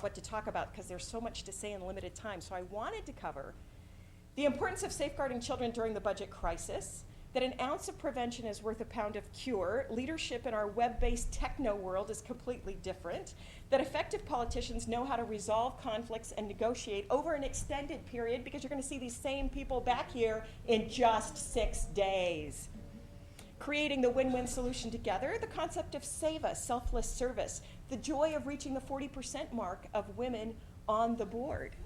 what to talk about because there's so much to say in limited time. So I wanted to cover the importance of safeguarding children during the budget crisis, that an ounce of prevention is worth a pound of cure, leadership in our web-based techno world is completely different, that effective politicians know how to resolve conflicts and negotiate over an extended period, because you're going to see these same people back here in just 6 days. Creating the win-win solution together, the concept of save us, selfless service, the joy of reaching the 40% mark of women on the board.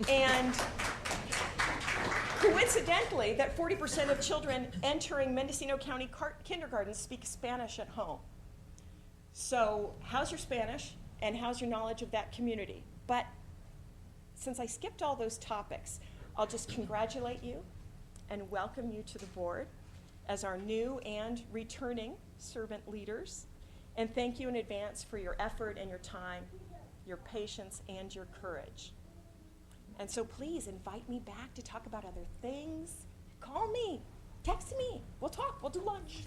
And coincidentally, that 40% of children entering Mendocino County kindergartens speak Spanish at home. So how's your Spanish and how's your knowledge of that community? But since I skipped all those topics, I'll just congratulate you and welcome you to the board as our new and returning servant leaders. And thank you in advance for your effort and your time, your patience and your courage. And so please invite me back to talk about other things. Call me, text me, we'll talk, we'll do lunch.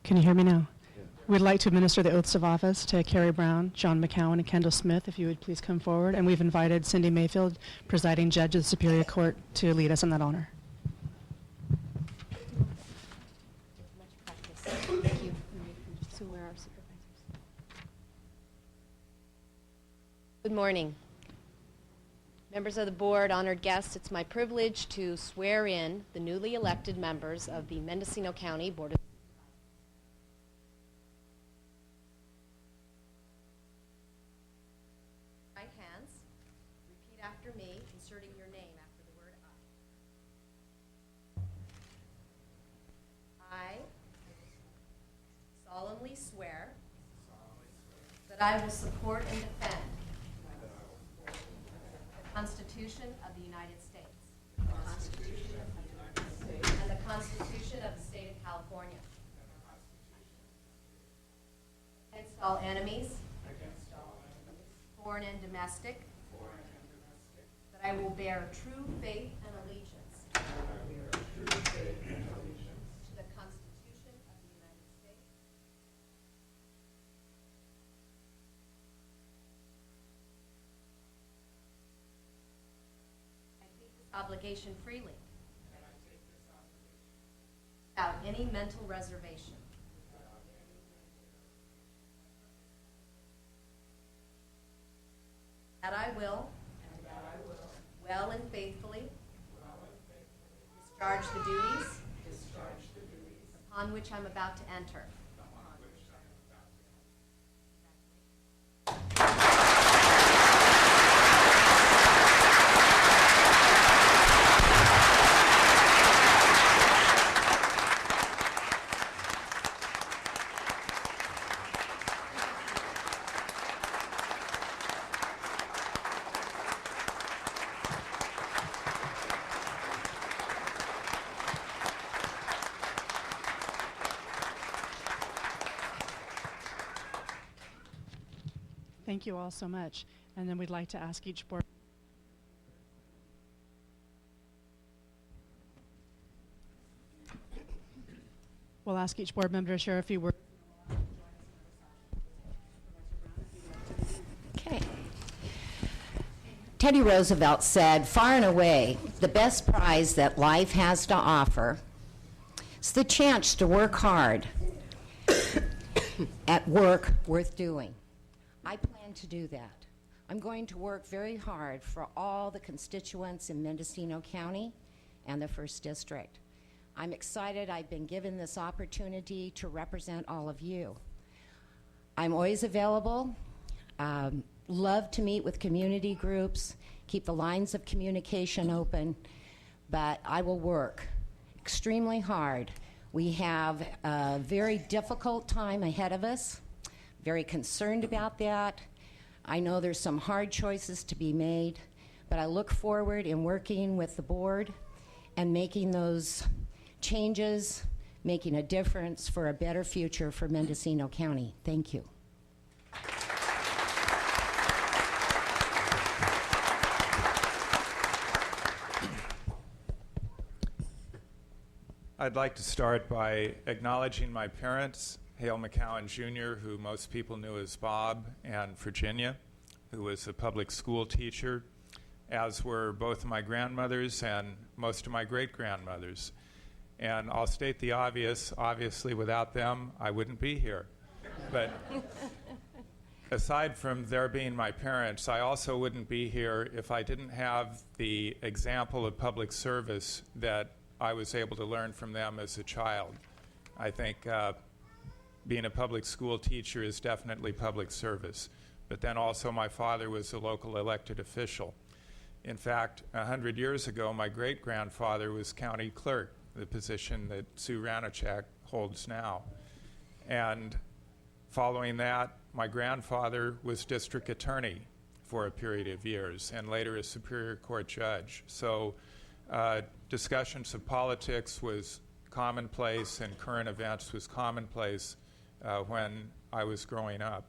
Can you hear me now? We'd like to administer the oaths of office to Carrie Brown, John McCowan, and Kendall Smith, if you would please come forward. And we've invited Cindy Mayfield, presiding judge of the Superior Court, to lead us in that honor. Thank you. So where are our supervisors? Good morning. Members of the board, honored guests, it's my privilege to swear in the newly elected members of the Mendocino County Board of me, inserting your name after the word I. I solemnly swear that I will support and defend the Constitution of the United States and the Constitution of the State of California against all enemies, foreign and domestic, that I will bear true faith and allegiance to the Constitution of the United States I take this obligation freely without any mental reservation that I will well and faithfully discharge the duties upon which I'm about to enter. Thank you all so much. And then we'd like to ask each board. We'll ask each board member to share a few words. Okay. Teddy Roosevelt said, far and away, the best prize that life has to offer is the chance to work hard at work worth doing. I plan to do that. I'm going to work very hard for all the constituents in Mendocino County and the 1st District. I'm excited I've been given this opportunity to represent all of you. I'm always available, love to meet with community groups, keep the lines of communication open, but I will work extremely hard. We have a very difficult time ahead of us. Very concerned about that. I know there's some hard choices to be made, but I look forward in working with the board and making those changes, making a difference for a better future for Mendocino County. Thank you. I'd like to start by acknowledging my parents, Hale McCowan Jr., who most people knew as Bob, and Virginia, who was a public school teacher, as were both of my grandmothers and most of my great-grandmothers. And I'll state the obvious, obviously without them, I wouldn't be here. But aside from their being my parents, I also wouldn't be here if I didn't have the example of public service that I was able to learn from them as a child. I think being a public school teacher is definitely public service. But then also my father was a local elected official. In fact, 100 years ago, my great-grandfather was county clerk, the position that Sue Ranachek holds now. And following that, my grandfather was district attorney for a period of years and later a Superior Court judge. So discussions of politics was commonplace and current events was commonplace when I was growing up.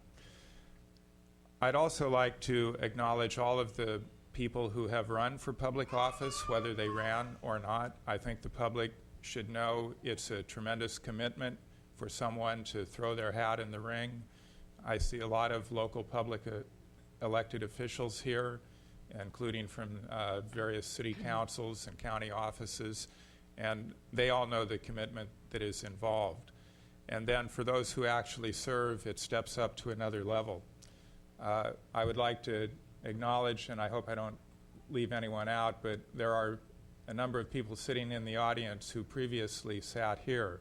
I'd also like to acknowledge all of the people who have run for public office, whether they ran or not. I think the public should know it's a tremendous commitment for someone to throw their hat in the ring. I see a lot of local public elected officials here, including from various city councils and county offices, and they all know the commitment that is involved. And then for those who actually serve, it steps up to another level. I would like to acknowledge, and I hope I don't leave anyone out, but there are a number of people sitting in the audience who previously sat here.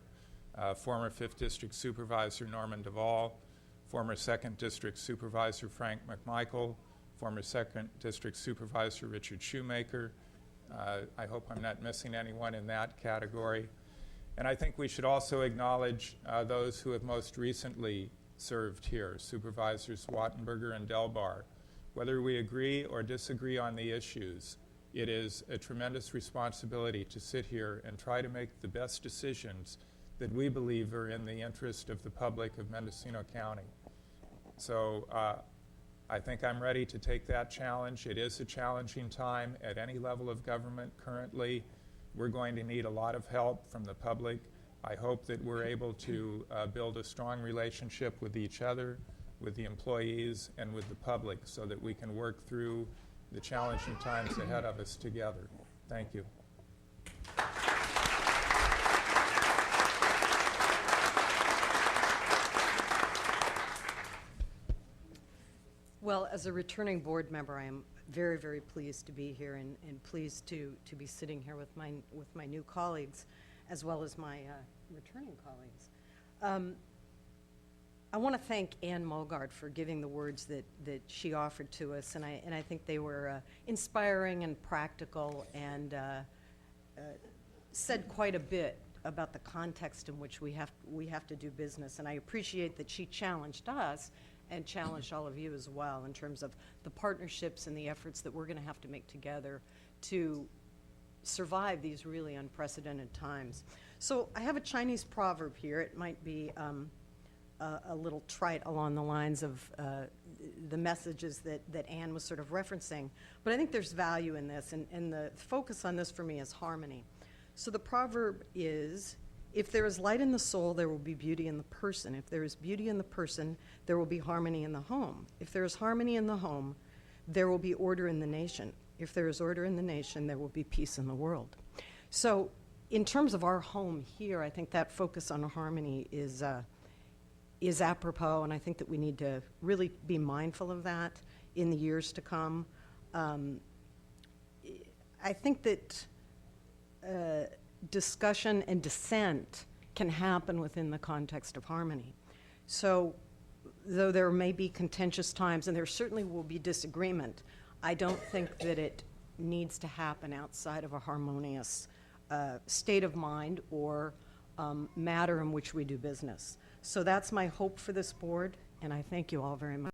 Former 5th District Supervisor Norman Duvall, former 2nd District Supervisor Frank McMichael, former 2nd District Supervisor Richard Shoemaker. I hope I'm not missing anyone in that category. And I think we should also acknowledge those who have most recently served here, Supervisors Wattenberger and Delbar. Whether we agree or disagree on the issues, it is a tremendous responsibility to sit here and try to make the best decisions that we believe are in the interest of the public of Mendocino County. So I think I'm ready to take that challenge. It is a challenging time at any level of government currently. We're going to need a lot of help from the public. I hope that we're able to build a strong relationship with each other, with the employees, and with the public so that we can work through the challenging times ahead of us together. Thank you. Well, as a returning board member, I am very, very pleased to be here and pleased to be sitting here with my new colleagues, as well as my returning colleagues. I want to thank Ann Mulgard for giving the words that she offered to us, and I think they were inspiring and practical and said quite a bit about the context in which we have to do business. And I appreciate that she challenged us and challenged all of you as well in terms of the partnerships and the efforts that we're going to have to make together to survive these really unprecedented times. So I have a Chinese proverb here. It might be a little trite along the lines of the messages that Anne was sort of referencing, but I think there's value in this, and the focus on this for me is harmony. So the proverb is, if there is light in the soul, there will be beauty in the person. If there is beauty in the person, there will be harmony in the home. If there is harmony in the home, there will be order in the nation. If there is order in the nation, there will be peace in the world. So in terms of our home here, I think that focus on harmony is apropos, and I think that we need to really be mindful of that in the years to come. I think that discussion and dissent can happen within the context of harmony. So though there may be contentious times, and there certainly will be disagreement, I don't think that it needs to happen outside of a harmonious state of mind or matter in which we do business. So that's my hope for this board, and I thank you all very much.